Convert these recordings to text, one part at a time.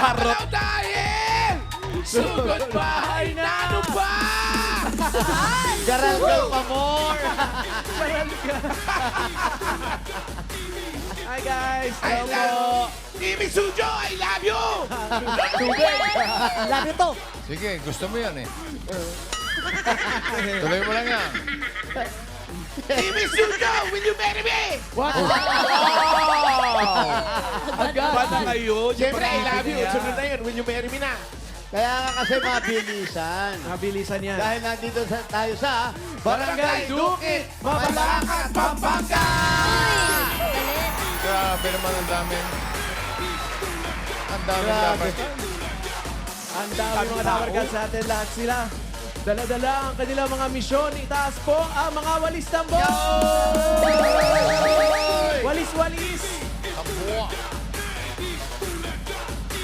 Gumagalaw dahil sugod bahay na ano ba? Garal-gal pa more. Hi guys! I Hello po! love Timmy Sujo, I love you! Love you to. Sige, gusto mo yan eh. Tuloy mo lang yan. Timmy Sujo, will you marry me? What? Agad! Bata kayo. Siyempre, I love you. niya. Sunod na yun, will you marry me na? Kaya nga kasi mabilisan. Mabilisan yan. Dahil nandito tayo sa Barangay Dukit, Mabalacat, Pampanga! Grabe naman ang dami. Ang dami Grabe. dapat. Ang dami mga dawargan sa atin. Lahat sila. Dala-dala ang kanilang mga misyon. Itaas po ang mga walis tambo! Walis-walis! Ang buwa.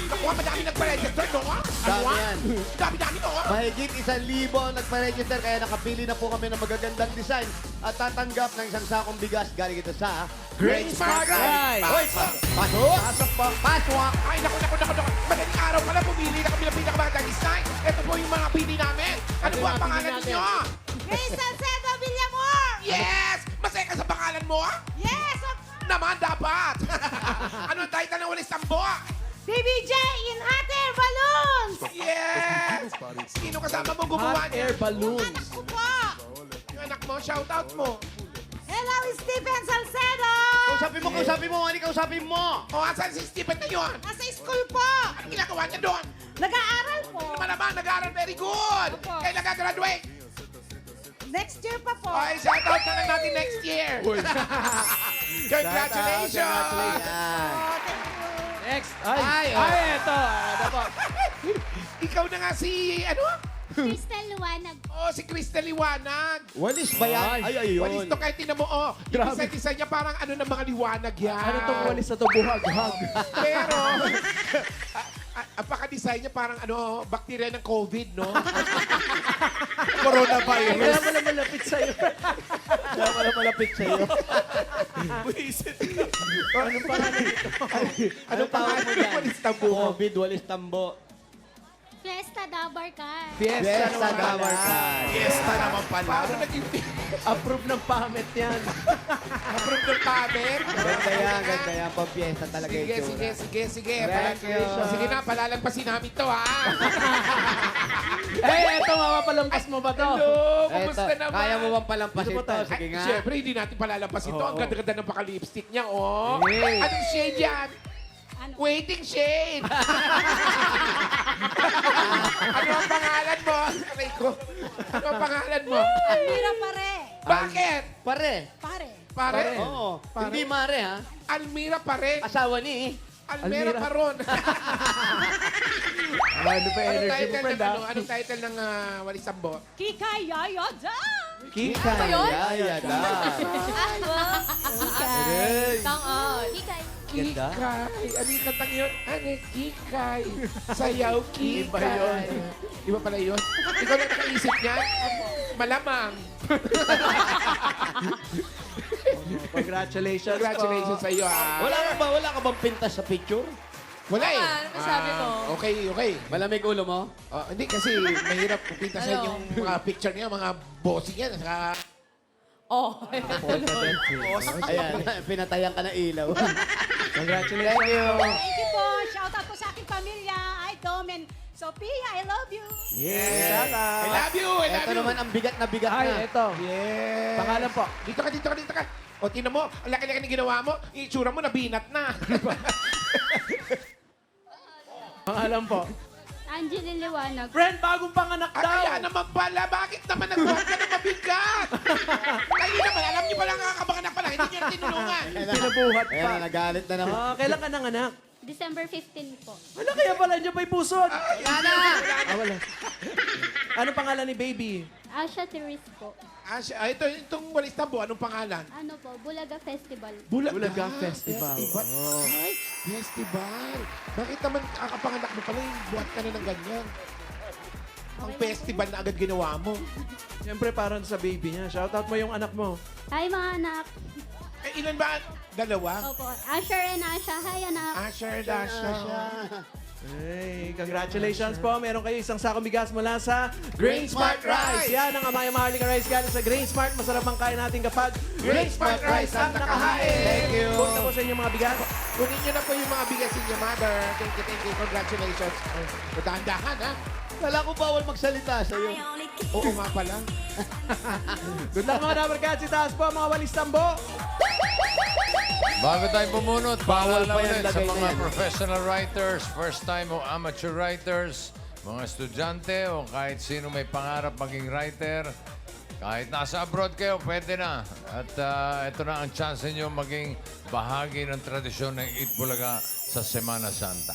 Nakuha, madami nagpa-register, no? Ano? Dami yan. Dami-dami, no? Mahigit 1,000 ang nagpa-register kaya nakapili na po kami ng magagandang design at tatanggap ng isang sakong bigas galing ito sa Great Smart Right. Hoy! Pasok! Pasok po. Pasok! Ay, naku. Madaling araw pala, pumili na kami ng pinakamagandang design. Ito po yung mga pili namin. Ano po ang pangalan ninyo? Grace Salcedo Villamor! Yes! Masaya ka sa pangalan mo? Yes! Naman dapat. Ano ang title ng walis tambo? BBJ in Hot Air Balloons! Yes! Sino kasama mo gumawa Hot niya? air balloons. Anak ko po! Yung anak mo, shout out mo. Hello, Stephen Salcedo! Kausapin mo, Ani, kausapin mo! O, asan si Stephen na yun? Nasa school po! Ano ginagawa niya doon? Nag-aaral po! Naman, nag-aaral very good. Opo. Kaya nag-graduate. Next year pa po! Okay, shout out na lang natin next year. Congratulations! Yan. Next. Ay, Eto. Ano po? Ikaw na nga si, ano? Crystal Luwanag. Oh, si Crystal Liwanag. Walis ba yan? Ay, ayun. Walis to kahit tinan mo, oh. Grabe. Yung design niya parang ano ng mga liwanag yan. Ano tong walis na to? Buhag-hag. Pero, apaka-design niya parang ano, bakterya ng COVID, no? Coronavirus. Kaya pala malapit sa'yo. Kaya pala malapit sa'yo. Anong pangalan nito? Anong pangalan mo dyan? Walis tambo. COVID, walis tambo. Fiesta Dabarkan. Fiesta Fiesta naman pala. Dawarkan. Fiesta naman pala. Paano naging Approve ng pamit yan. approve ng pamer? Ganda yan, ganda yan. Pampiesta talaga Sige, yung sige, tsura. sige, sige. Thank you. Sige na, palalagpasin namin to, ha? Eto, mapapalampas mo ba to? Hello, Eto, kumusta naman? kaya mo bang palampasin Dito po to? tayo. Sige nga. Siyempre, hindi natin palalampasin to. Ang Oo. ganda-ganda ng paka-lipstick niya, oh. Hey. Anong shade yan? Ano? Waiting shade. Ano ang pangalan mo? Aray ko. Ano ang pangalan mo? Almira Pare. Bakit? Pare. Pare. Pare? Oo. Pare. Hindi mare, ha? Almira pare. Asawa ni. Almira Almira. paron. Ano pa Anong energy mo, title friend, ng, ha? anong title ng Walisambo? Kikay Yoyoda. Kika. Ano yun? Yaya da. Kikay. Tang-on. Kikay. Ganda. Kikay. Ano yung kantang yun? Ano? Kikay. Sayaw Kikay. Iba yun. Iba pala yun? Ikaw na nakaisip niyan? Malamang. Congratulations Congratulations po. sa iyo, ha? Wala ka bang pintas sa picture? Wala eh. Ano masabi mo? Okay, okay. Malamig ulo mo? Hindi kasi mahirap pintasan Ano? yung mga picture niya, mga bossing yan. Saka, Oh. Ayan, pinatayan ka ng ilaw. Congratulations. Thank you. Thank you po. Shout out po sa aking pamilya. Ay, Dom and Sophia, I love you. Shout I out. love you, I love Ito you. naman ang bigat na bigat Ay, na. eto. Yes. Pangalan po. Dito ka, dito ka, dito ka. O, tinan mo, ang laki-laki ng ginawa mo, yung itsura mo, nabinat na. Pangalan po. Angeline Liwanag. Friend, bagong panganak At daw. kaya naman pala, bakit naman nagbuhat ka ng mabigat? Kayo naman, alam niyo pala nga kabanganak pala, hindi niyo na tinulungan. Pinabuhat pa. Ayan, nagalit na naman. Kailan ka nanganak? December 15 po. Ano kaya pala niya pa'y pusod? Yana! Wala. Anong pangalan ni baby? Asha Therese po. Itong walis tambo, anong pangalan? Ano po, Bulaga Festival. Bulaga Festival. Oh. Ay, festival. Bakit naman kakapanganak mo pala yung buhat ka na ng ganyan? Ang festival na agad ginawa mo. Siyempre parang sa baby niya. Shoutout mo yung anak mo. Hi mga anak. Eh, ilan ba? Dalawa? Opo, Asher and Asha. Hi anak. Asher, Dasha. Hey, congratulations po. Meron kayo isang sakong bigas mula sa Grain Smart Rice. Yan ang Amaya Maharlika Rice galing sa Grain Smart. Masarap ang kain natin kapag Grain Smart Rice ang nakahain. Thank you. Punta po sa inyong mga bigas. Kunin niyo na po yung mga bigas niyo, mother. Thank you. Congratulations. Dahan-dahan, ha? Kala ko bawal magsalita sa'yo. Oo nga pala. Good luck mga Dabber Cats. Itaas po mga walis tambo. Bago tayo pumunot, Bawal paalala pa yan, ulit sa lagay na mga yan. professional writers, first time o amateur writers, mga estudyante o kahit sino may pangarap maging writer, kahit nasa abroad kayo, pwede na. At ito na ang chance ninyo maging bahagi ng tradisyon ng Eat Bulaga sa Semana Santa.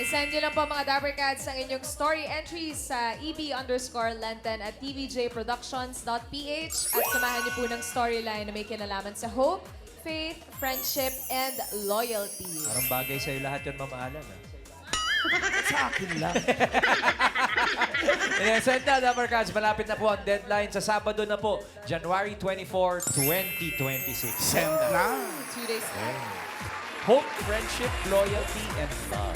Isend nyo lang po mga Dabber Cats ang inyong story entries sa eb_lenten at tvjproductions.ph at samahan niyo po ng storyline na may kinalaman sa hope, faith, friendship, and loyalty. Parang bagay sa'yo lahat yun, Ma'am Alan. Sa akin lang. Send na, Dabber Cats. Malapit na po ang deadline sa Sabado na po, January 24, 2026. Send na. 2 days time. Hope, friendship, loyalty, and love.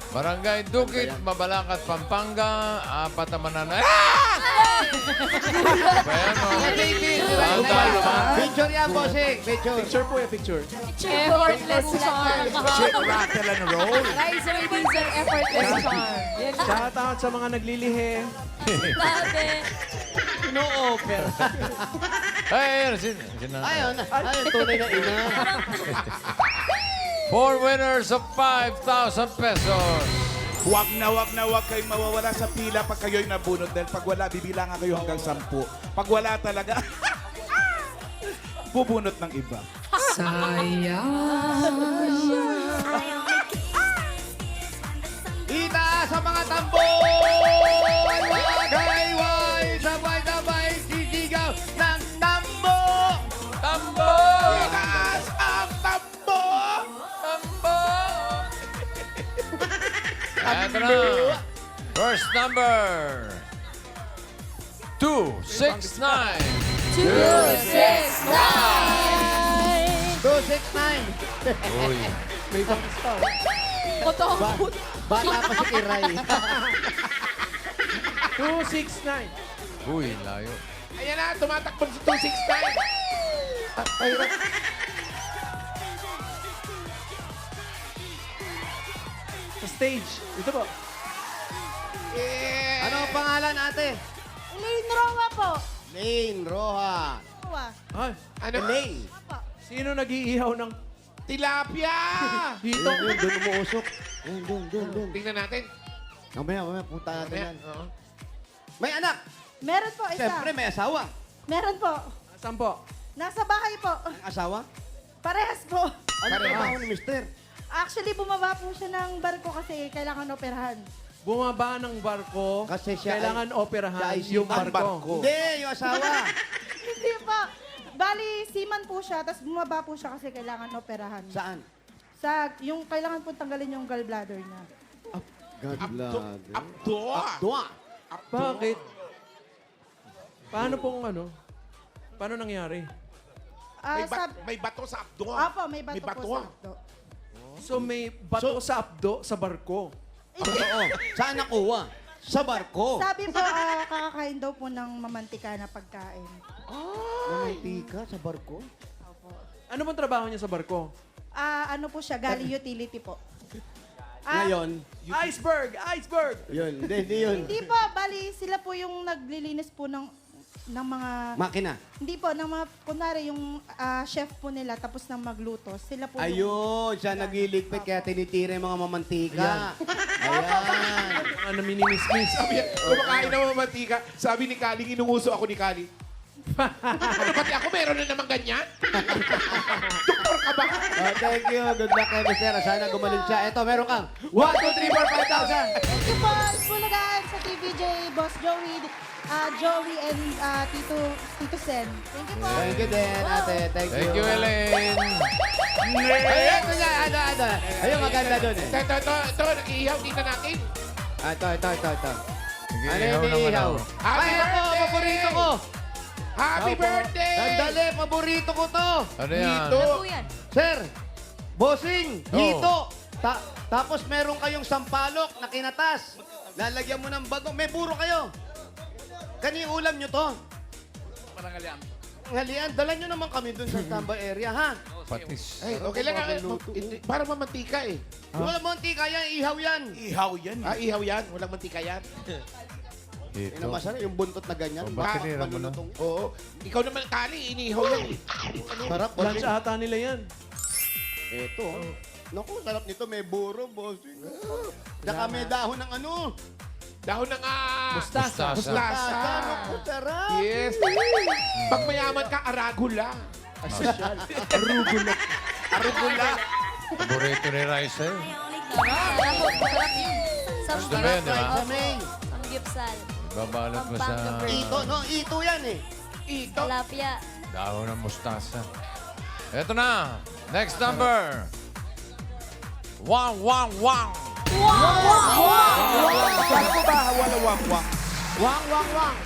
Barangay Dukit, Mabalacat, Pampanga, apat naman na... Ayan mo. Picture yan, bossing. Picture. Picture po yung picture. Effortless charm. Shake, rattle, and roll. Rise ladies and effortless charm. Yan na. Shout out sa mga naglilihi. Natin. No-offer. Ayun, Ayun, tunay na ina. 4 winners of 5,000 pesos. Huwag kayong mawawala sa pila pag kayo'y nabunot. Dahil pag wala, bibilangan kayo hanggang 10. Pag wala talaga, bubunot ng iba. Itaas sa mga tambol! Wagayway! Sabay-sabay sisigaw ng tambo! Tambo! Taas ang tambo! Tambo! Ito na. First number. 269. 269! Uy. May bangs pa. Bata pa si Kiray. 269. Uy, layo. Ayan na, tumatakbo si 269. Sa stage. Ito po. Yeah. Ano ang pangalan, ate? Elaine Roa po. Lane Roja. Roa. Ay, Ano? Lane. sino nag-iihaw ng Tilapia! dito? Doon umuusok. Doon. Tingnan natin. Mamaya, punta natin Mamaya. yan. Oo. May anak. Meron po isa. Siyempre, may asawa. Meron po. Saan po? Nasa bahay po. Ang asawa? Parehas po. Ano trabaho ni mister? Actually, bumaba po siya ng barko kasi kailangan operahan. Bumaba ng barko, Kasi siya kailangan siya operahan ay yung siman barko. Hindi, yung asawa. Hindi po. Bali, seaman po siya, tapos bumaba po siya kasi kailangan operahan. Saan? Yung kailangan po tanggalin yung gallbladder niya. God Abdo! Dua. Bakit? Paano pong ano? Paano nangyari? May bato sa abdo. Apo, may bato po sa abdo. So may bato sa abdo sa barko. Oo. Saan nakuha? Sa barko. Sabi po, kakakain daw po ng mamantika na pagkain. Mamantika sa barko? Ano bang trabaho niya sa barko? Ano po siya, galley utility po. Ngayon, Iceberg! Iceberg! yun. Hindi yun. Hindi po, bali sila po yung naglilinis po ng mga... Makina. Hindi po, ng mga, kunwari yung chef po nila tapos nang magluto, sila po yung... Ayun, siya nagliligpit kaya tinitira yung mga mamantika. Ayan. Ano minimis-mis? Sabi niya, kumakain ng mga mantika. Sabi ni Kaling, inuuso ako ni Kaling. Pati ako, meron na naman ganyan. Doktor ka ba? Oh, thank you. Good luck kay Mister. Sana gumaling siya. Eto, meron kang 1, 2, 3, 4, 5,000. Thank you po, Bulagaan sa TVJ, Boss Joey, Joey and Tito Sen. Thank you po. Thank you din, ate. Thank you. Thank you, Elaine. Ayan, kuya. Ano. Ayun, maganda dun eh. Ito, nag-iihaw. Tingnan natin. Ito. Ano Ihaw yung naman iniihaw? ako. Happy Ay, ako, birthday! paborito ko. Happy birthday! Sandali, paborito ko to. Ano yan? Dito. Ano po yan? Sir, bossing, Oh. hito. Tapos meron kayong sampalok na kinatas. Lalagyan mo ng bago. May buro kayo. Kani ulam nyo to? Ngalian, dala nyo naman kami dun sa standby area, ha? Patis. Ay, okay lang. Para mamantika eh. Wala mantika yan, ihaw yan. Ihaw yan. Ihaw yan. Walang mantika yan. Yan Ito. ang masarap, yung buntot na ganyan. Oh, bakit tinira mo na? Malulutong. Oo. Ikaw naman, Kali, inihaw yan eh. Sarap. Lunch ata nila yan. Ito, oh. Naku, sarap nito. May buro, bossing. Saka may dahon ng ano. Dahon ng Mustasa. mustasa. Naku, sarap. Yes. Pag mayaman ka, aragula. Arugula. Paborito ni Raisa eh. Sarap yun. Gusto mo yan, di ba? Sa May. Ang gipsal. Babalot mo sa Ito, no? Ito yan eh. Ito. Tilapia. dahon ng mustasa. Ito na. Next number. Wang, wang, wang. Saan ko ba wala wang-wang? Wang, wang, wang.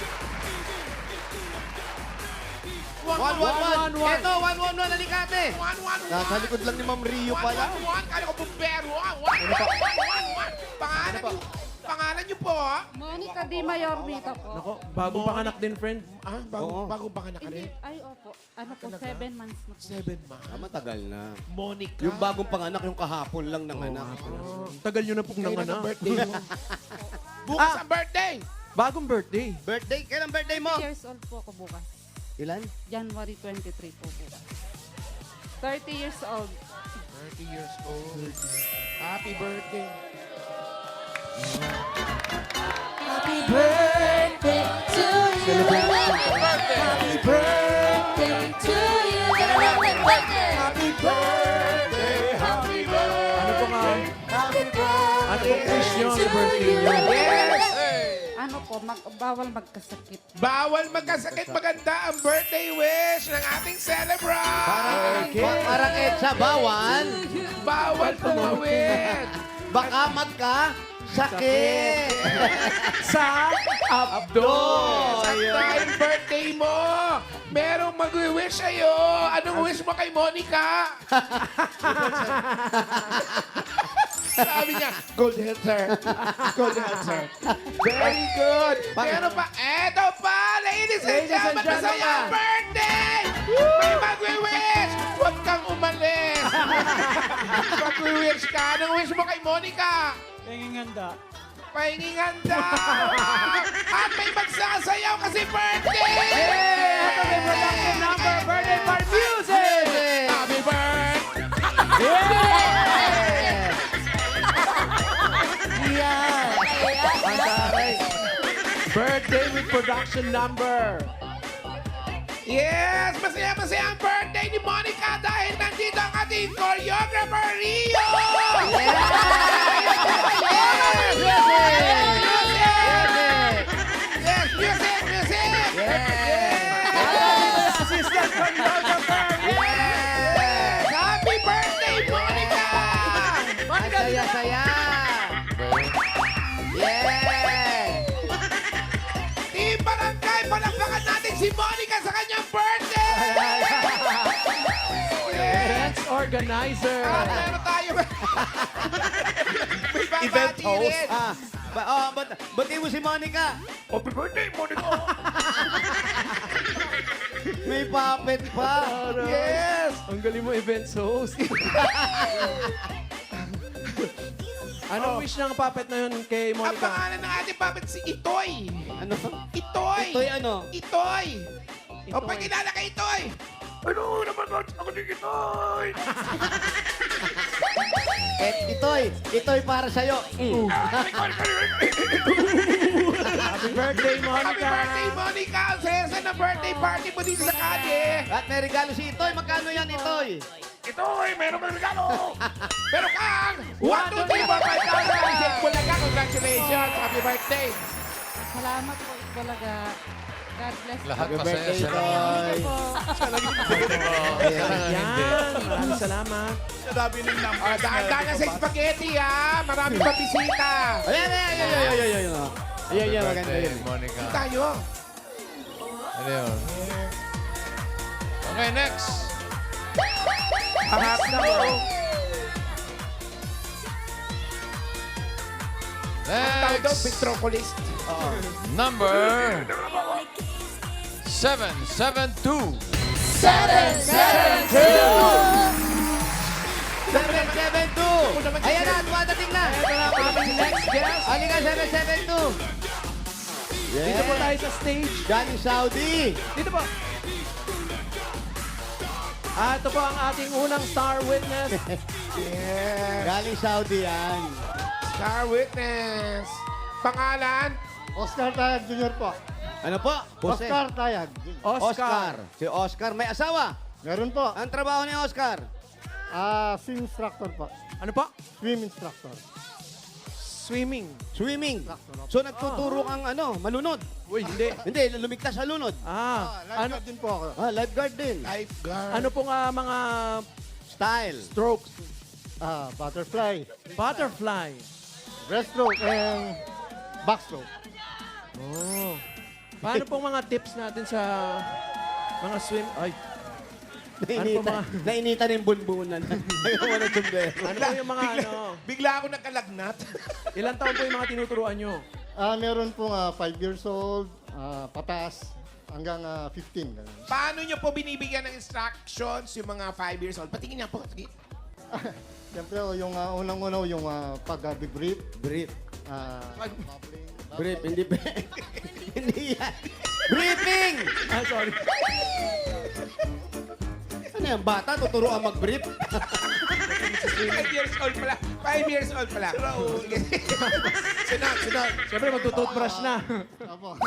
1-1-1. Ito, 1-1-1 alikate. One, one, Nasa likod lang ni Ma'am Rio pala. One. Kala ko bumbero. One. Pangalan niyo po. Monica Di Mayor dito po. Nako, bagong panganak din, friend. Oo. Bago ba ka Hindi, rin? ay opo. Ano po, 7 months na po. 7 months. Matagal na. Monica. Yung bagong panganak, yung kahapon lang ng anak. Tagal nyo na pong Kailan ang nanganak. birthday mo? Bukas ang birthday. Bagong birthday. Birthday? Kailan birthday mo? 30 years old po ako bukas. Ilan? January 23 po bukas. 30 years old. 30 years old. Happy birthday. Happy birthday to you. Happy birthday to you. Happy birthday. Happy birthday. Happy birthday. Ano po nga? Happy birthday. Ano pong wish nyo sa birthday nyo? Yes. Ano po, bawal magkasakit. Bawal magkasakit. Maganda ang birthday wish ng ating celebrant. Parang Edsa, bawal. Bawal tumawid. Baka magka-sakit. Sa Abdo! At dahil birthday mo, merong mag-wish sa'yo. Anong wish mo kay Monica? Sabi niya, gold answer. Gold answer. Very good. Meron pa, eto pa, ladies and gentlemen, masaya birthday! May mag-wish! Huwag kang umalis. Mag-wish ka. Anong wish mo kay Monica? Penginganda. Pahinginganda! At may magsasayaw kasi birthday! Happy production number, birthday party music! Happy birthday! Birthday with production number. Yes! Masaya-masaya ang birthday ni Monica dahil nandito ang ating choreographer, Rio! Yes! Music! Assistant choreographer. Yes! Happy birthday, Monica! Saya-saya. Yeah. Team Barangay, palakpakan natin si Monica sa kanyang birthday! Events organizer. Meron tayo. May Event babati host. rin. Bati mo si Monica. Happy birthday, Monica! May puppet pa. Yes! Ang galing mo, events host. Anong wish ng puppet na yun kay Ang Monica? pangalan ng ating puppet si Itoy. Ano? Itoy. Itoy ano? Itoy. O pagkilala kay Itoy. Ano naman ako ni Kitoy? Itoy para sa'yo. Happy birthday, Happy Monica! birthday, Monica. Ang saya na birthday party mo dito sa Kade. At may regalo si Itoy. Magkano yan, Itoy? Kitoy, meron kang regalo! Pero kang 1, 2, 3, 4, 5,000. Isip mo lang ka. Congratulations. Happy birthday. Salamat po, Itbulaga. God bless. Lahat Happy masaya birthday, siya. Itoy. Yan, maraming salamat. Sabi ng numbers. Daan na sa spaghetti, ha. Marami pa bisita. Ayan. Ayan, maganda Birthday, yun. Monica. Tayo. Ano yun? Okay, next. Harap na po. Tawag daw, Next, ventriloquist. number 772. 772! Ayan na, dumadating na! Ito na ang aming next guest. Halika, 772! Dito po tayo sa stage. Galing Saudi! Dito po. Ito po ang ating unang star witness. Yes. Galing Saudi yan. Star witness. Pangalan? Oscar Tayag Jr. po. Ano po? Jose. Oscar Tayag. Oscar. Si Oscar may asawa. Meron po. Ang trabaho ni Oscar? Swim instructor po. Ano po? Swim instructor. Swimming. Swimming. So nagtuturo kang malunod. Uy, hindi. Hindi, lumigtas sa lunod. Ano, Lifeguard din po ako. Lifeguard din. Lifeguard. ano pong mga Style. strokes? Butterfly, Butterfly. breaststroke, and backstroke. Oh. Paano pong mga tips natin sa mga swim? Ay, Nainita na yung bunbunan. Ayaw mo na sombrero. ano po yung mga Bigla ako nakalagnat. Ilan taon po yung mga tinuturuan nyo? Meron po 5 years old, pataas, hanggang 15. Ganun. Paano nyo po binibigyan ng instructions yung mga 5 years old? Patingin niya po. Sige. Siyempre, yung unang-una, yung pag-brief. Brief. Bubbling. Brief, hindi ba? Hindi yan. Briefing! Sorry. Ano yan, bata? Tuturuan mag-brief? 5 years old pala. 5 years old pala. Sunod, sunod. Siyempre, magtutoothbrush na. Apo.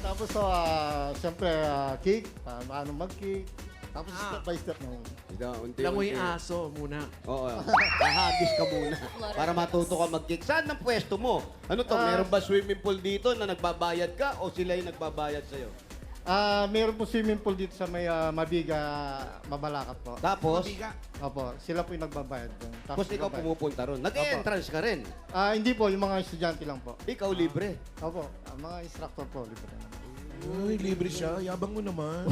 Tapos, siyempre, kick. Paano mag-kick. Tapos, step by step na. Langoy aso muna. Oo. Kahagis ka muna. Para matuto ka mag-kick. Saan ang pwesto mo? Ano to? Meron ba swimming pool dito na nagbabayad ka o sila yung nagbabayad sa'yo? Meron po swimming pool dito sa may Mabiga, Mabalacat po. Tapos, Biga. Opo, sila po yung nagbabayad doon. tapos ikaw pumupunta ron. Nag-entrance ka rin. Hindi po, yung mga estudyante lang po. Ikaw libre. Opo, mga instructor po, libre na. Uy, libre siya. Yabang mo naman.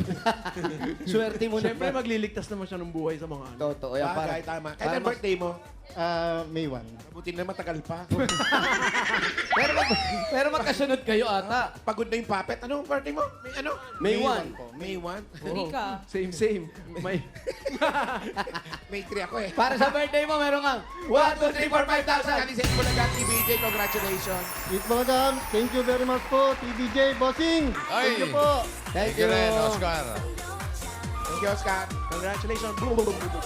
Swerte mo Siyempre, na. magliligtas naman siya ng buhay sa mga ano. Totoo. Yan, para, Bagay, tama. Kailan birthday mo? May 1. Buti na matagal pa. pero magkasunod kayo ata. Pagod na yung puppet. Ano ang birthday mo? May ano? May 1. po. May 1? Oo. Same. May... May 3 ako eh. Para sa birthday mo, meron kang 1, 2, 3, 4, 5,000. Kalisip ko na TVJ. Congratulations. Eat Magandang, thank you very much po, TVJ Bossing. Ay. Thank you po. Thank Thank you rin, you. Oscar. Thank you, Oscar. Congratulations.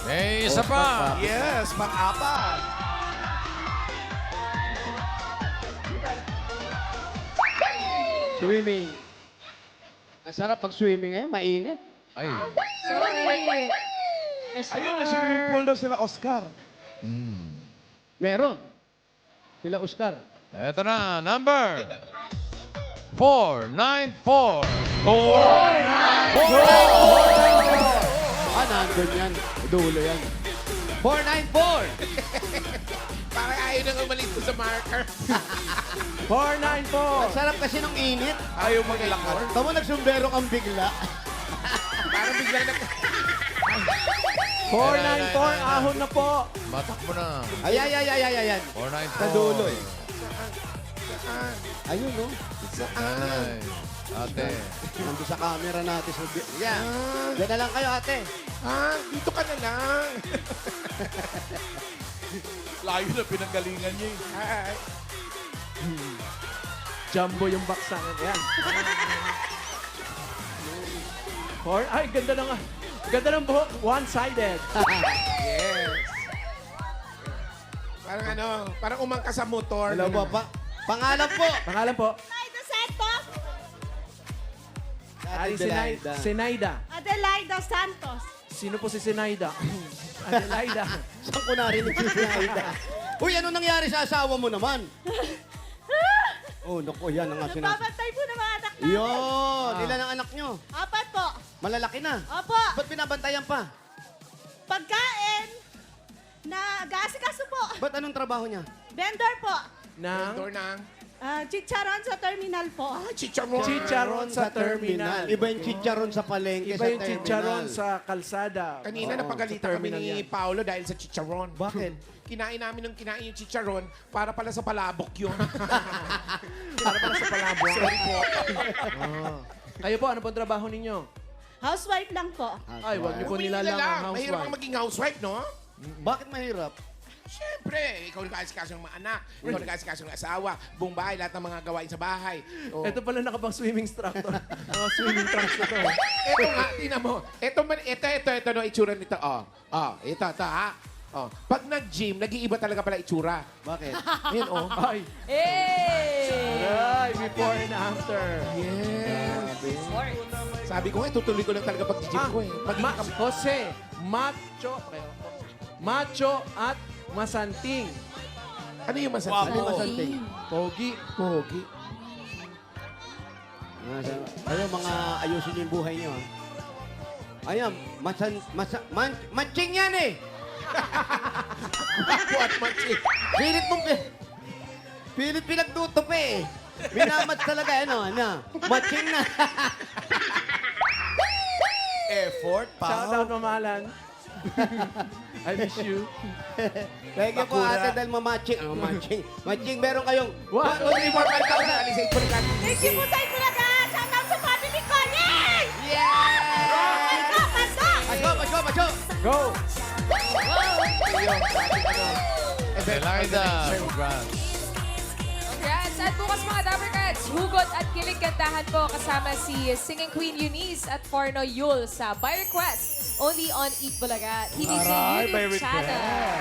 May isa pa. Yes, pang-apat. Swimming. Ang sarap pag swimming mainit. Ay. Ayun, na swimming pool daw sila, Oscar. Meron. Sila Oscar. Ito na, number 494. Nandun yan. Dulo yan. 494. Parang ayaw nang umalis ko sa marker. 494. Ang sarap kasi nung init. Ayaw maglakad. Tama nagsumbrero kang bigla. Parang biglang 494, ahon na po. Matak mo na. Ayan. 494. Sa dulo eh. Ayun no. Ay, ate. Nandun sa camera natin. Yan. Yan na lang kayo ate. dito ka na lang. Layo na pinanggalingan niya eh. Ay, Jumbo yung baksangan. Yan. Ay, ganda na nga. Ganda ng buhok. One-sided. yes. Parang umangka sa motor. Hello po pa. Pangalan po. Pangalan po. Adelaida Santos. Ay, Sinaida. Adelaida Santos. Sino po si Sinaida? Adelaida. Saan ko narinig si Sinaida? Uy, ano nangyari sa asawa mo naman? Oh, naku, yan ang nga sinasabi. Nagpapantay po ng mga anak namin. Yun! Ilan ang anak nyo? 4 po. Malalaki na. Opo. Ba't binabantayan pa? Pagkain. Nag-aasikaso po. Ba't anong trabaho niya? Vendor po. Nang Door ng Chicharon sa terminal po. Chicharon. Chicharon sa terminal. Iba yung chicharon sa palengke Iba sa yung terminal. chicharon sa kalsada. Kanina Oo, napagalitan sa kami terminal ni yan. Paolo dahil sa chicharon. Bakit? Kinain namin yung chicharon para pala sa palabok yun. Para pala sa palabok. Sorry po. Kayo po, ano pong trabaho ninyo? Housewife lang po. Ay, wag niyo po Umili nilalang lang. ang Mahirap ang housewife. maging housewife, no? Bakit mahirap? Siyempre, ikaw nag-aasikaso ng mga anak, ikaw nag-aasikaso ng asawa, buong bahay, lahat ng mga gawain sa bahay. Oh. Ito pala nakapang swimming instructor. Mga swimming trunks na to. Ito nga, tingnan mo. Ito, no, itsura nito. Ito, ha. Pag nag-gym, nag-iiba talaga pala itsura. Bakit? Ayan, Ay, ay, before and after. Yes. Sabi ko nga, tutuloy ko lang talaga pag-gym ko eh. Jose, macho at masanting. Ano yung masarap? Ano yung masanting? Pogi. Pogi. Ano mga ayusin niyo yung buhay niyo. Ayan, matching yan eh. What matching? Pilit pinagtutup eh. Minamatch talaga, matching na. Effort, Shout out, mamalan. I miss you. Thank you po Bakura. ate dahil matching. Matching, meron kayong 1, 2, 3, 4, 5,000. Alisay po na Thank you po sa Itbulaga. Shout out sa family ko. Yay! Yeah! Pasok! Pasok! Go! Adelaida, congrats. Congrats! At bukas mga Dapper Cats, hugot at kilig kantahan po kasama si Singing Queen Eunice at Forno Yul sa By Request. Only on Eat Bulaga, TVJ YouTube channel.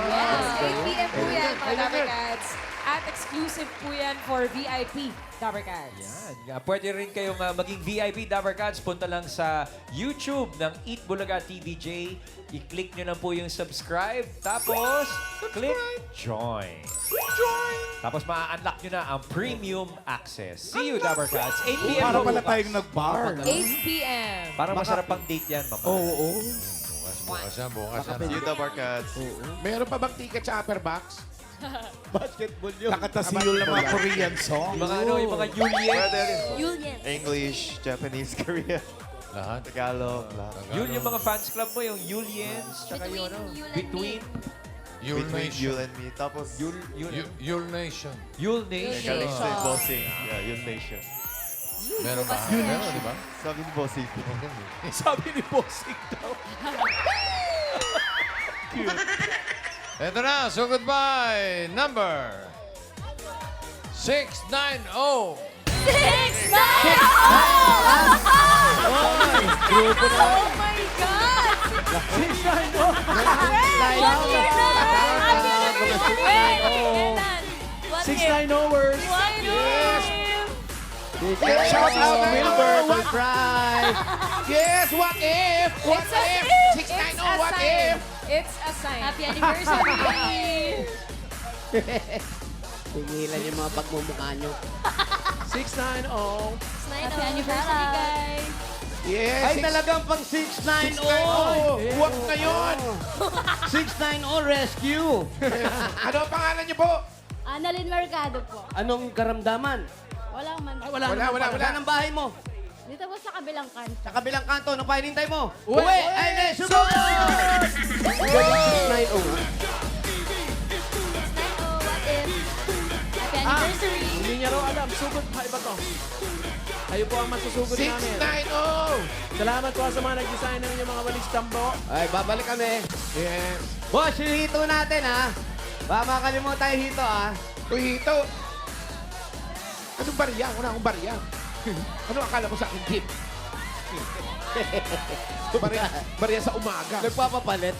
Yes, 8 p.m. po yan mga Dapper Cats. At exclusive po yan for VIP Dapper Cats. Yan. Pwede rin kayong maging VIP Dabber Cats. Punta lang sa YouTube ng Eat Bulaga TVJ. I-click nyo lang po yung subscribe. Tapos, click join. Tapos, ma-unlock nyo na ang premium access. See you, Dabber Cats. 8 p.m. Para po pala bukas. tayong nag-bar. 8 p.m. Para masarap pang date yan, mama. Oo. Bukas yan. See you, Meron pa bang ticket sa upper box? Basketball yun. Nakatasilol ng mga Korean song. Yung mga yung mga Yulien. Julian. English, Japanese, Korean, Lahat. Tagalog, lahat. Yun yung mga fans club mo, yung Yuliens, tsaka yung ano, Between Yul Between Nation. you and me. Tapos, Yul Nation. Yul Nation. galing sa Bossing. Yeah, Yul Nation. Meron ba? Meron, di ba? Sabi ni Bossing. Sabi ni Bossing daw. Ito na, so goodbye. Number 690. Oh my God! 690ers. Shout out na Wilbur, surprise! Yes, what if? What if? 690, what if? It's a sign. Happy anniversary! Tingilan yung mga pagmumukha nyo. 690. Happy anniversary, guys! Yes. Ay, talagang pang 690. 690. Huwag na yun. 690 rescue. Ano ang pangalan niyo po? Annalyn Mercado po. Anong karamdaman? Walang man. Wala. Wala. Saan ang bahay mo? Dito po sa kabilang kanto. Sa kabilang kanto, ano pa hinintay mo? Uwi! Ay, hindi, sugot! 690. Happy anniversary! Hindi niya raw alam. Sugod pa iba to. Kayo po ang masusugod namin. 690. Salamat po sa mga nag-design ng inyong mga walis tambo. Ay, babalik kami. Yes. Boss, yung hito natin, ha? Baka makalimutan tayo hito, ha? Uy, ito. Anong barya? Wala akong barya. Ano akala mo sa akin, Kim? barya sa umaga. Nagpapapalit.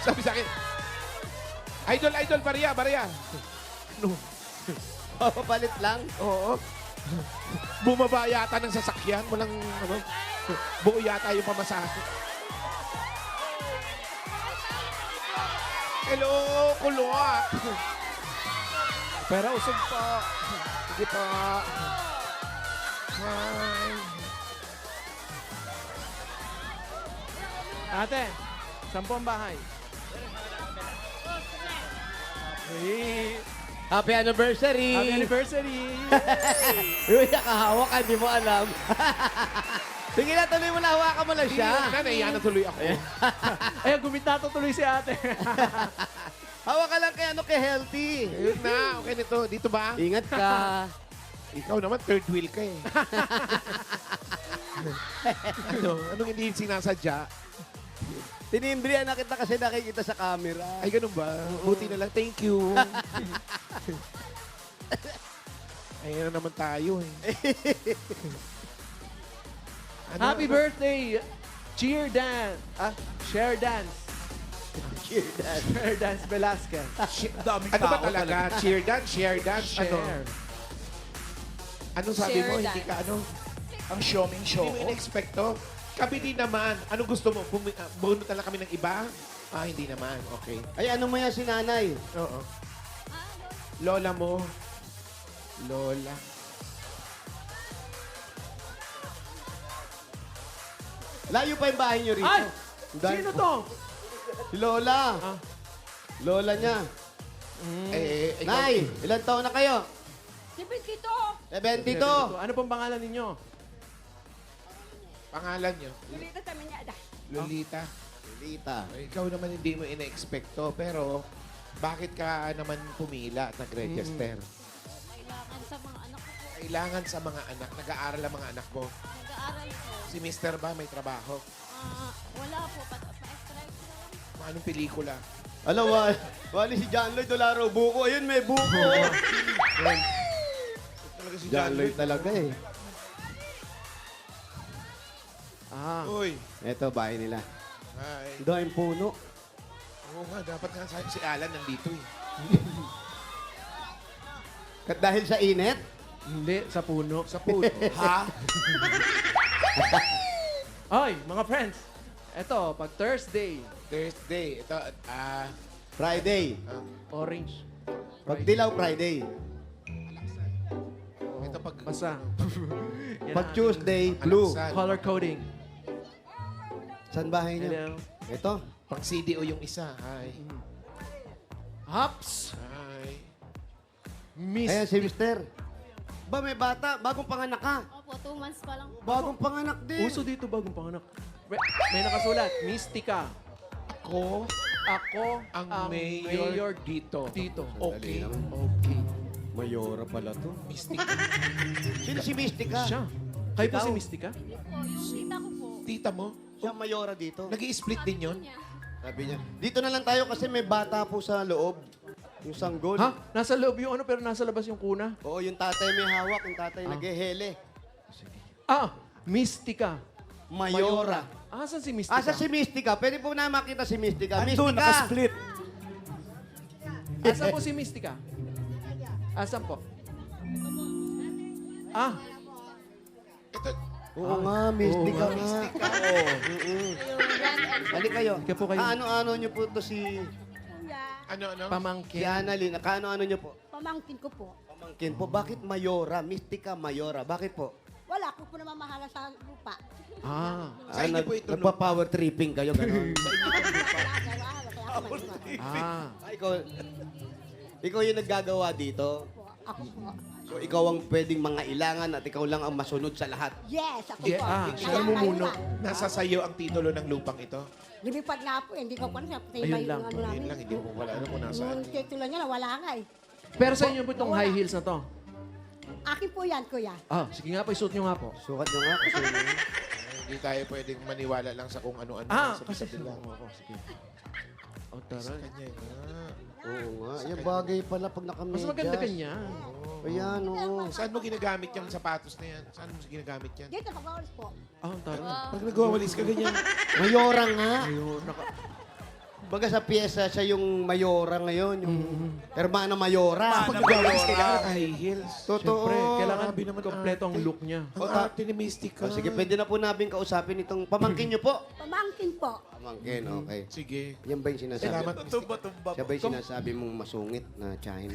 Sabi sa akin, Idol, barya. No. Papapalit lang. Oo. Bumaba yata ng sasakyan. Walang, buo yata yung pamasahe. Hello, kulot. Pero usog po. Sige po. Hi. Ate, 10 bahay. Hey. Happy anniversary! Happy anniversary! Uy, nakahawak ka, hindi mo alam. Sige na, tuloy mo na, hawakan mo lang siya. Naiya na tuloy ako. Ayun, gumita tuloy si ate. Hawak ka lang kay healthy. Ayun na, okay nito. Dito ba? Ingat ka. Ikaw naman, third wheel ka eh. Anong hindi sinasadya? Tinimbrihan na kita kasi nakikita sa camera. Ay, ganun ba? Buti na lang. Thank you. Ayun na naman tayo eh. Happy birthday! Cheer dance. Share dance. Cheer dance. Share dance Velasquez. Daming Ano ba tao talaga? Cheer dance? Share dance? Ano? Share. Anong sabi Share mo? dance. Hindi ka ano? Ang showing show. Hindi mo in-expect to? Kami din naman. Ano gusto mo? Bunot na lang kami ng iba? Ah, hindi naman. Okay. Ay, ano mo yan si nanay? Oo. Lola mo. Lola. Layo pa yung bahay niyo rito. Ay! Dahil- Sino to? Si Lola. Lola niya. Ikaw, Nay, ilan taon na kayo? Sipit kito. 72. Ano pong pangalan ninyo? pangalan niyo? Lulita sa minyada. Lolita. Lolita. Ikaw naman hindi mo ina-expect to, pero bakit ka naman pumila at nag-register? Kailangan sa mga anak ko po. Kailangan sa mga anak. Nag-aaral ang mga anak mo. Nag-aaral po. Si Mister ba may trabaho? Wala po. Pa-extra lang. Anong pelikula? Alam, wali si John Lloyd, wala raw buko. Ayun, may buko. Talaga si John Lloyd talaga eh. Uy. Eto, bahay nila. Ay. Dahil puno. Oo nga, dapat nga sabi si Alan nandito eh. At dahil sa init, Hindi, sa puno. Sa puno. Ha? Ay, mga friends. Ito, pag Thursday, Thursday. Ito, Friday. orange. Pag dilaw, Friday. ito pag... Basta. Yan Pag ang Tuesday, blue. Alaksan. color coding. Saan bahay niyo? Hello. Ito. Pag CDO yung isa. Hi. Hops. Hi. Miss. Ayan si Mister. Ba, may bata. Bagong panganak ka. Opo, 2 months pa lang po. Bagong panganak din. Uso dito bagong panganak. May nakasulat, Mystica. Ako Ako ang mayor dito. dito. Okay. Dali naman. Okay. Mayora pala to. Mystic. Sino si Mystica? Siya. Kayo po Ikaw? si Mystica? Po, yung tita ko po. Tita mo? Siya mayora dito. Nag-i-split din yun? Niya. Sabi niya. Dito na lang tayo kasi may bata po sa loob. Yung sanggol. Ha? Nasa loob yung ano pero nasa labas yung kuna? Oo, yung tatay may hawak. Yung tatay naghehele. Ah! Mystica. Mayora. Asan si Mystica? Asa si Mystica? Pwede po na makita si Mystica. Andun, Mystica! nakasplit. Asan po si Mystica? Asan po? Ah! Ito, Oo nga, Mystica Oo nga. Balik kayo. Kaya po kayo. Ano niyo po to si Kuya, ano? Pamangkin. Annalyn? Kaano niyo po? pamangkin ko po. Pamangkin po. Bakit Mayora? Mystica Mayora. Bakit po? Wala ko po namamahala sa lupa. Ah. Sa inyo po ito, no? Nagpa-power tripping kayo, gano'n. Wala gawa. Kaya ako nag Ah. Ikaw yung naggagawa dito. Ako po. So, ikaw ang pwedeng mangailangan at ikaw lang ang masunod sa lahat. Yes, ako Yeah, po. ah, Kaya siya ang mumuno. tayo Nasa sayo ang titulo ng lupang ito. Lumipad nga po, hindi ko pa rin. Ayun lang. Ano Yun namin. lang, hindi mo pala alam kung nasaan. Yung titulo niya, wala nga eh. Pero sa inyo po itong high heels na to. Akin po yan, kuya. Ah, sige nga po, isuot nyo nga po. Sukat nyo nga. Kasi, Hindi tayo pwedeng maniwala lang sa kung ano-ano. Ah, sa kasi sabi lang. sige. Oh, taray. Kanya nga. oo nga. Yung bagay pala pag nakamedyas. Mas maganda ganyan. Ayan, oo. Saan mo ginagamit yung sapatos na yan? Saan mo ginagamit yan? Dito, pag-awalis po. Ah, taray. Pag nagwawalis ka ganyan. Mayora nga. Ayun, naka... Baga sa pyesa, siya yung Mayora ngayon. Yung Hermana Mayora. Pag nagwawalis ka lang naka-high heels. Totoo. Siyempre, kailangan Grabe naman kompleto ang arte. look niya. Ang arte ni Mystica. O, sige, pwede na po namin kausapin itong pamangkin nyo po. Pamangkin po. Pamangkin, okay. Sige. Yan ba yung sinasabi? Salamat, Mystica. Siya ba yung sinasabi mong masungit na tsahin?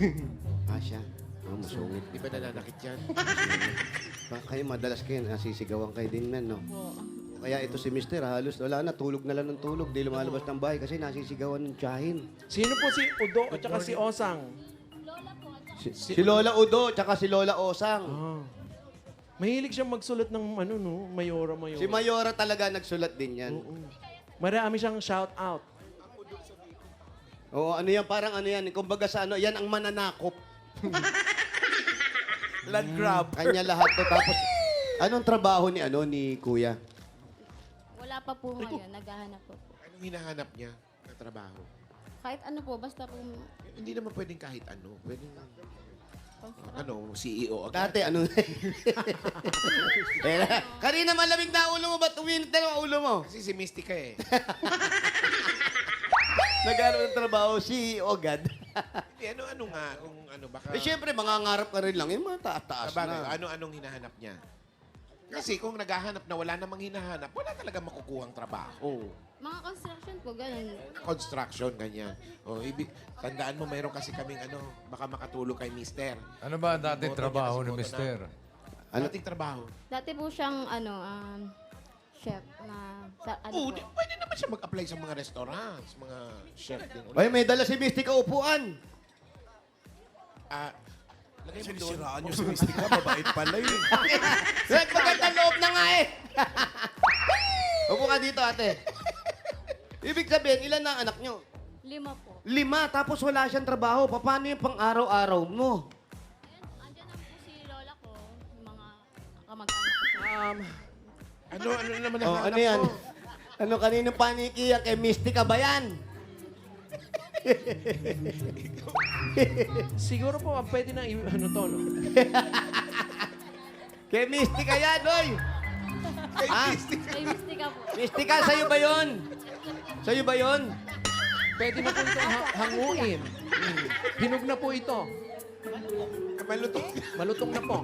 Siya? Oh, masungit. Di ba nananakit yan? Kayo madalas kayo, nasisigawan kayo din man, no? Kaya ito si Mister, halos wala na, tulog na lang ng tulog. Di lumalabas ng bahay kasi nasisigawan ng tsahin. Sino po si Udo at saka si Osang? Lola po, at Si Lola Udo, tsaka si Lola Osang. Ah. Mahilig siyang magsulat ng ano, no? Mayora. Si Mayora talaga nagsulat din yan. Oo. Marami siyang shout out. Oo, ano yan, parang ano yan. Kumbaga sa ano, yan ang mananakop. Land grab. Kanya lahat to. Tapos, anong trabaho ni ano ni Kuya? Wala pa po ngayon, naghahanap po. Anong hinahanap niya na trabaho? Kahit ano po, basta po... Hindi naman pwedeng kahit ano. Pwedeng, CEO agad. Dati, ano? Kanina malamig na ulo mo, ba't uminit na ang ulo mo? Kasi si Mystica eh. Naghanap ng trabaho, CEO agad. Hindi, ano nga, kung ano, baka... Eh, syempre, mangangarap ka rin lang. Yung mga taas-taas Sabagay, na. ano-anong hinahanap niya? Kasi kung naghahanap na wala namang hinahanap, wala talaga makukuhang trabaho. Mga construction po, ganun. Construction, ganyan. O, tandaan mo, mayroon kasi kaming baka makatulong kay Mister. Ano ba dating Boto niya trabaho kasi ni boto Mister? Ano? Dating trabaho? Dati po siyang, chef na... Oo, pwede naman siya mag-apply sa mga restaurants, mga chef din. Ay, may dala si Mystica upuan. Lagay mo doon. Sinisiraan niyo si Mystica, mabait pala yun. Magandang loob na nga eh. Upo ka dito, ate. Ibig sabihin, ilan na ang anak nyo? 5 po. 5, tapos wala siyang trabaho. Paano yung pang-araw-araw mo? Andiyan na po si lola ko, yung mga kamag-anak ko. Ano naman ang Oh, ano yan? Ano kaninong paniki yan? Kay Mystica ba yan? Siguro po, pwede na ano to, no? Kay Mystica yan, oy! Ha? Kay Mystica po. Mystica, sa'yo ba yun? Sa'yo ba yun? Pwede na po ito hanguin. Hinog na po ito. Malutong. Malutong na po.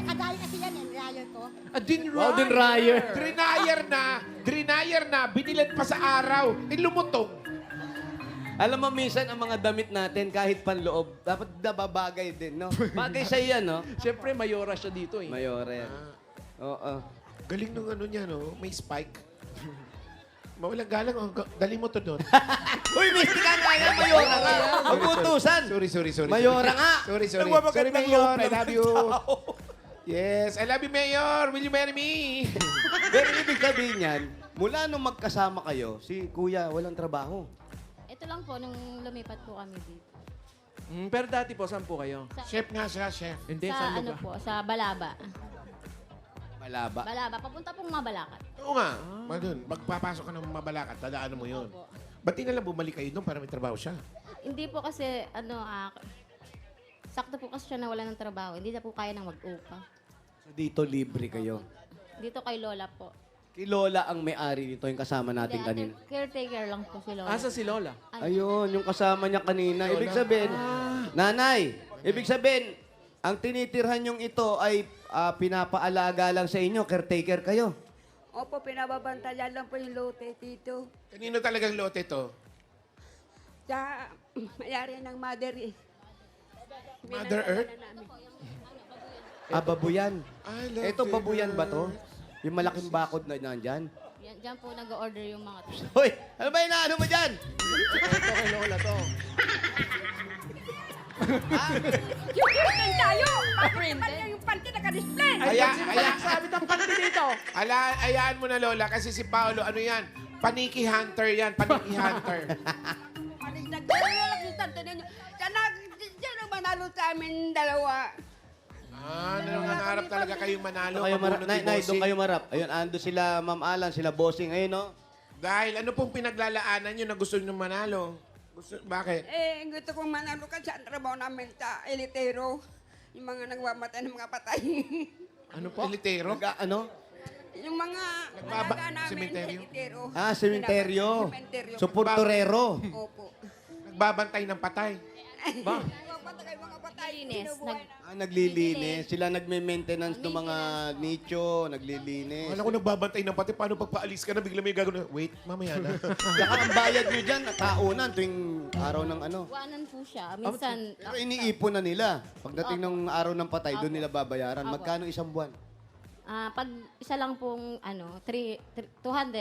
Nakadali kasi yan eh, dryer ko. Din Wow, din Ryer. Drinayer na, binilan pa sa araw, lumutong. Alam mo, minsan ang mga damit natin, kahit panloob, dapat nababagay din, no? Bagay sa'yo yan, no? Siyempre, mayora siya dito eh. Mayore. Oo. Galing nung ano niya, no? May spike. Mawalang galang, dali mo to doon. Uy, Mystica nga yan, Mayora nga. Magputusan. Sorry. Mayora nga. Sorry. Nagmamagat Sorry, ng Mayor. loob I ng love you. Yes, I love you, Mayor. Will you marry me? Pero ibig sabihin yan, mula nung magkasama kayo, si Kuya walang trabaho. Ito lang po, nung lumipat po kami dito. Pero dati po, saan po kayo? Chef nga siya, chef. Hindi, Sa saan ano lugar? po, sa Balaba. Malaba. Balaba, papunta pong Mabalakat. Oo nga. Doon, magpapasok ka ng Mabalakat, tadaanan mo yun. Ba't di nalang bumalik kayo doon para may trabaho siya? Hindi po kasi, sakto po kasi siya nawala ng trabaho. Hindi na po kaya nang mag-upa. So dito libre kayo. Dito kay Lola po. Si Lola ang may-ari nito, yung kasama natin kanina. Caretaker lang po si Lola. Asa si Lola? Ayun, yung kasama niya kanina. Ibig sabihin, nanay, ibig sabihin, ang tinitirhan yung ito ay pinapaalaga lang sa inyo, caretaker kayo. Opo, pinababantayan lang po yung lote dito. Kanino talagang lote to? Sa mayari ng mother eh. Mother Earth? Babuyan. I love Ito, the babuyan ba to? Earth. Yung malaking bakod na nandyan? Diyan po nag-order yung mga to. Hoy, ano ba yung ano mo dyan? Ito kay Lola to. Yung tayo! Yung panty naka-display! Sino ba nagsabi ng panty dito? Ayaan mo na, Lola, kasi si Paolo, ano yan? Paniki Hunter yan, Paniki Hunter. Alis nag-alala yung tante ninyo. Diyan ang manalo sa amin dalawa. Nangangarap talaga kayong manalo. Kayo mabunot ni nay, doon Bossing. kayo marap. Ayun, ando sila Ma'am Alan, sila Bossing. Ayun, no? Dahil ano pong pinaglalaanan nyo na gusto nyo manalo? Bakit? Gusto kong manalo kasi ang trabaho namin sa elitero. Yung mga nagmamatay ng mga patay. Ano po? Elitero? Ano? Yung mga Nagbaba- alaga namin sementeryo? sa elitero. Sementeryo. Sementeryo. Suportorero. Opo. Nagbabantay ng patay. Ba? Mga patay. Linis. Sinubuhay na. Naglilinis. Sila nagme-maintenance ng mga nicho, naglilinis. Alam ko nagbabantay ng patay. Paano pagpaalis ka na, bigla may gagawin. Wait, mamaya na. Saka ang bayad nyo dyan, taunan tuwing araw ng ano. Buwanan po siya. Minsan, Pero iniipon na nila. Pagdating ng araw ng patay, doon nila babayaran. Magkano isang buwan? pag isa lang pong 200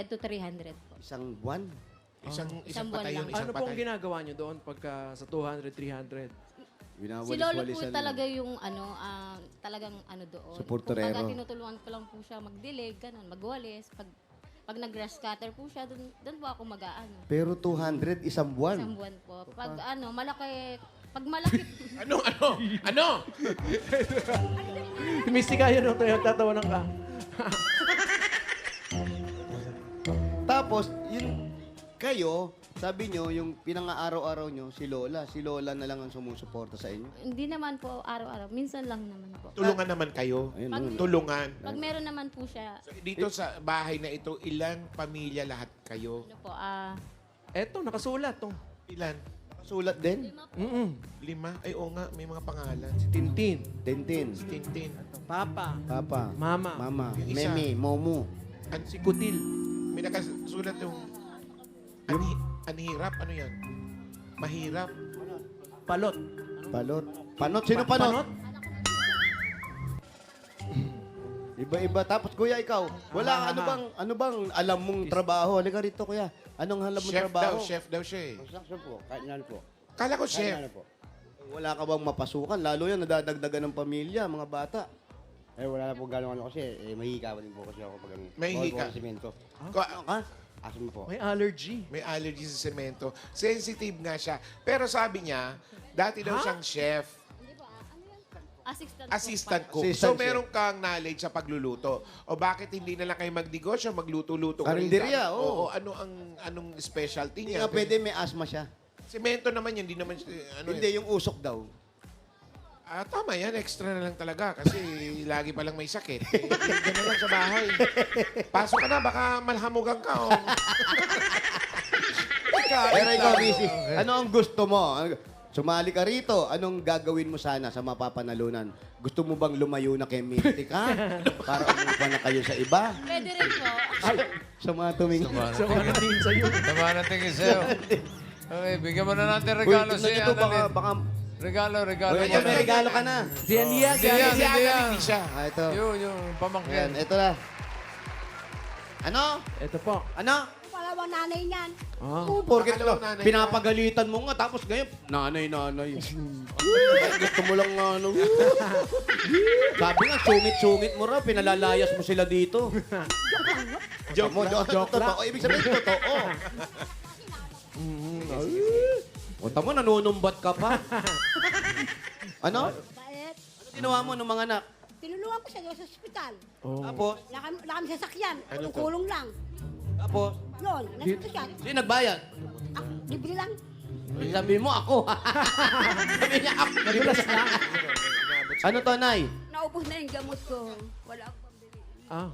to 300 po. Isang buwan? Isang Isang buwan patay lang. yun, isang Ano pong patay. ginagawa nyo doon pagka sa 200, 300? Si Lolo po Winawalis-walisan. talaga yung talagang doon. Supporterero. Kumbaga tinutulungan ko lang po siya magdilig, ganun, magwalis. Pag nag-grass cutter po siya, doon po ako mag-aano. Pero 200 isang buwan. Isang buwan po. Pag malaki, Ano? Mystica yun, nagtatawa ng ka. Tapos, kayo, sabi nyo, yung pinang-araw-araw nyo, si Lola. Si Lola na lang ang sumusuporta sa inyo. hindi naman po araw-araw. Minsan lang naman po. Tulungan naman kayo. Ayun, Pag- naman. Tulungan. Pag meron naman po siya, Dito sa bahay na ito, ilang pamilya lahat kayo? ano po, Eto, nakasulat. Oh. Ilan? Sulat din? 5? Ay, oo nga, may mga pangalan. Si Tintin. Tintin. Tintin. Papa. Papa. Mama. Mama. Yung isa. Memi. Momu. Si Kutil. May nakasulat yung... Anhirap? Ano yan? Mahirap? Palot. Palot. Panot. Sino panot? Iba-iba. Tapos, kuya, ikaw. Wala, ano bang alam mong trabaho? Halika rito, kuya. Anong alam mong trabaho? Chef daw siya eh. Construction po. Kahit nan po. Kala ko Kahit chef. nan po. Wala ka bang mapasukan? Lalo yan, nadadagdagan ng pamilya, mga bata. Wala na po gano'n kasi mahihika din po kasi ako pag Mahihika? semento. Ko- Ha? Asin mo po. May allergy. May allergy sa semento. Sensitive nga siya. Pero sabi niya, dati daw siyang chef. Assistant cook. Assistant So, chef. meron kang knowledge sa pagluluto. O bakit hindi na lang kayo magnegosyo, magluto-luto kayo? Karinderya, Oo. oo. Anong specialty Hindi niya? nga pwede, may asthma siya. Semento naman yun, hindi naman... Hindi, yung usok daw. Tama yan, extra na lang talaga kasi lagi palang may sakit. Ganun lang sa bahay. Pasok ka na, baka malhamugan ka. Oh. Pero ikaw, Missy, ano ang gusto mo? Sumali ka rito, anong gagawin mo sana sa mapapanalunan? Gusto mo bang lumayo na kay Mystica? Para umupa na kayo sa iba? pwede rin po. Sa mga tumingin. So, ano din sa'yo? Tama na tingin sa'yo. Okay, bigyan mo na natin regalo Uy, si tignan nyo to, Annalyn. baka... Regalo. Uy, ito, may regalo ka na. Si Ania, si Hindi Ania. yan, Si hindi yan. hindi siya. Ito. Yung pamangkin. Ayan, ito na. Ano? Ito po. Ano? Palawang nanay niyan. Porket Akala ko nanay pinapagalitan mo nga, tapos ngayon, nanay. Gusto mo lang ano. Sabi nga, sungit-sungit mo raw, pinalalayas mo sila dito. Joke mo, joke lang. Totoo, ibig sabihin, totoo. O, tamo, nanunumbat ka pa. Ano? Bait. Ano ginawa mo ng mga anak? Tinulungan ko siya doon sa ospital. Tapos, Wala kami sasakyan. Ano to? Kulong lang. tapos, Yun, nandito siya. sino nagbayad? Libre lang. Sabi mo, ako. Sabi niya, ako. Nadulas lang. Ano to, Nay? Naubos na yung gamot ko. Wala akong pambili.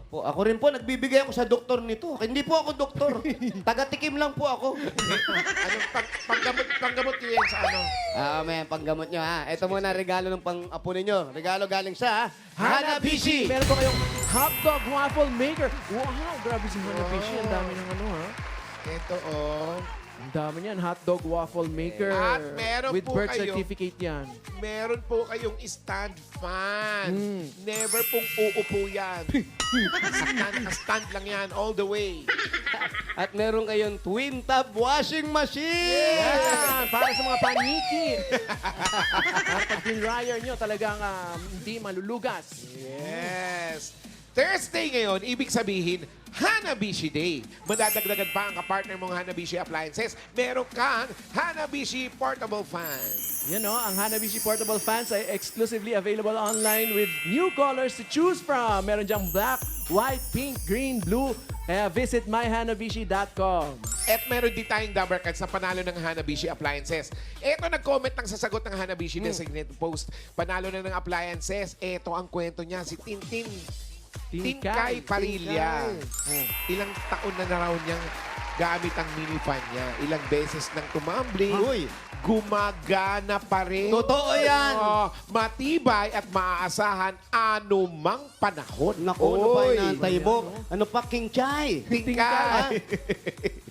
Po, ako rin po, nagbibigay ako sa doktor nito. Hindi po ako doktor. Taga-tikim lang po ako. Panggamot niyo yan sa ano? May panggamot nyo ha. Ito muna regalo ng pang-apo ninyo. Regalo galing sa Hanabishi. Meron po kayong hotdog waffle maker. Wow, grabe si Hanabishi. Ang dami ng ano, ha? Ito, oh. Ang dami niyan. Hotdog waffle maker. At meron With po birth kayo- certificate yan. Meron po kayong stand fan. Never pong uupo yan. Stand lang yan all the way. At meron kayong twin tub washing machine. Yan! Para sa mga paniki. At pag dryer nyo, talagang hindi malulugas. Yes. Thursday ngayon, ibig sabihin, Hanabishi Day. Madadagdagan pa ang kapartner mong Hanabishi Appliances. Meron kang Hanabishi Portable Fan. Yan o, ang Hanabishi Portable Fans ay exclusively available online with new colors to choose from. Meron diyang black, white, pink, green, blue. Kaya visit myhanabishi.com. At meron din tayong Dabber Cards na panalo ng Hanabishi Appliances. Ito, nag-comment ng sasagot ng Hanabishi Designated Post. Panalo na ng appliances. Ito ang kwento niya, si Tintin. Tinkay Parilla. Ilang taon na raw niyang gamit ang mini fan niya. Ilang beses nang tumambling. Uy. Gumagana pa rin. Totoo yan. Matibay at maaasahan anumang panahon. Naku, ano pa Oy. inaantay mo? Ano pa, King Chai? Tinkay.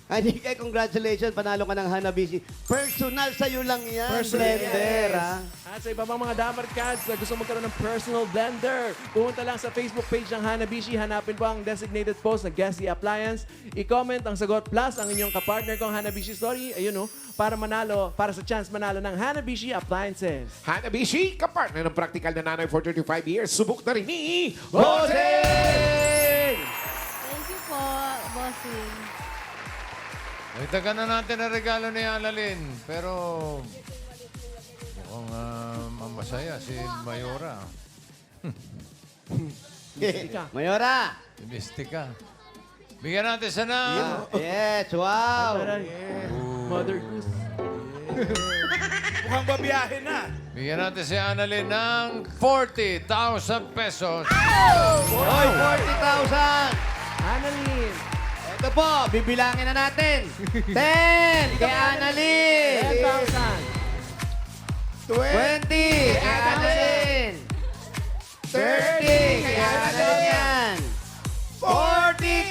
Anika, congratulations. Panalo ka ng Hanabishi. Personal sa'yo lang yan. Blender, ha? At sa iba pang mga Dabar Cats na gusto magkaroon ng personal blender, pumunta lang sa Facebook page ng Hanabishi. Hanapin po ang designated post na Guess the Appliance. I-comment ang sagot plus ang inyong kapartner kong Hanabishi story. Ayun, para sa chance manalo ng Hanabishi Appliances. Hanabishi, kapartner ng practical na nanay for 35 years. Subok na rin ni Bossing! Thank you po, bossing. Itagan na natin ang regalo ni Annalyn. Pero mukhang masaya si Mayora. Mayora! Mistika. Bigyan natin siya ng... Yes, wow! Mother Goose. Mukhang babiyahe na. Bigyan natin si Annalyn ng 40,000 pesos. Oy, 40,000! Annalyn. Ito po, bibilangin na natin. 10 kay Annalyn. 10,000. 20 kay Annalyn. 30 kay Annalyn yan. 40,000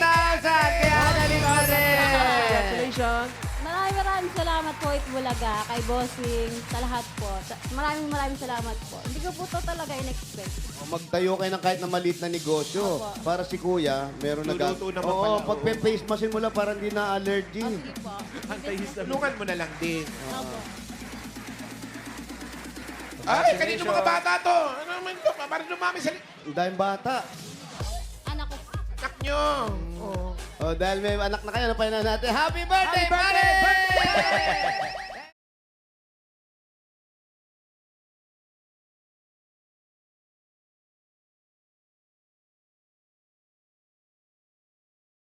kay Annalyn pa rin. Congratulations. Maraming salamat po, Itbulaga, kay bossing, sa lahat po. Maraming salamat po. Hindi ko po ito talaga in-expect. Magtayo kayo ng kahit na maliit na negosyo. Opo. Para si Kuya, meron na Luluto naman Oo, pala. pag-face masin mo lang para hindi na allergy. Sige po. Anti-histamine. Tulungan mo na lang din. Opo. Ay, kanino mga bata to? Ano naman to? Parang dumami sa Dahil bata. Anak ko. anak nyo. Oh, dahil may anak na kayo, napahinan natin. Happy birthday, Happy birthday!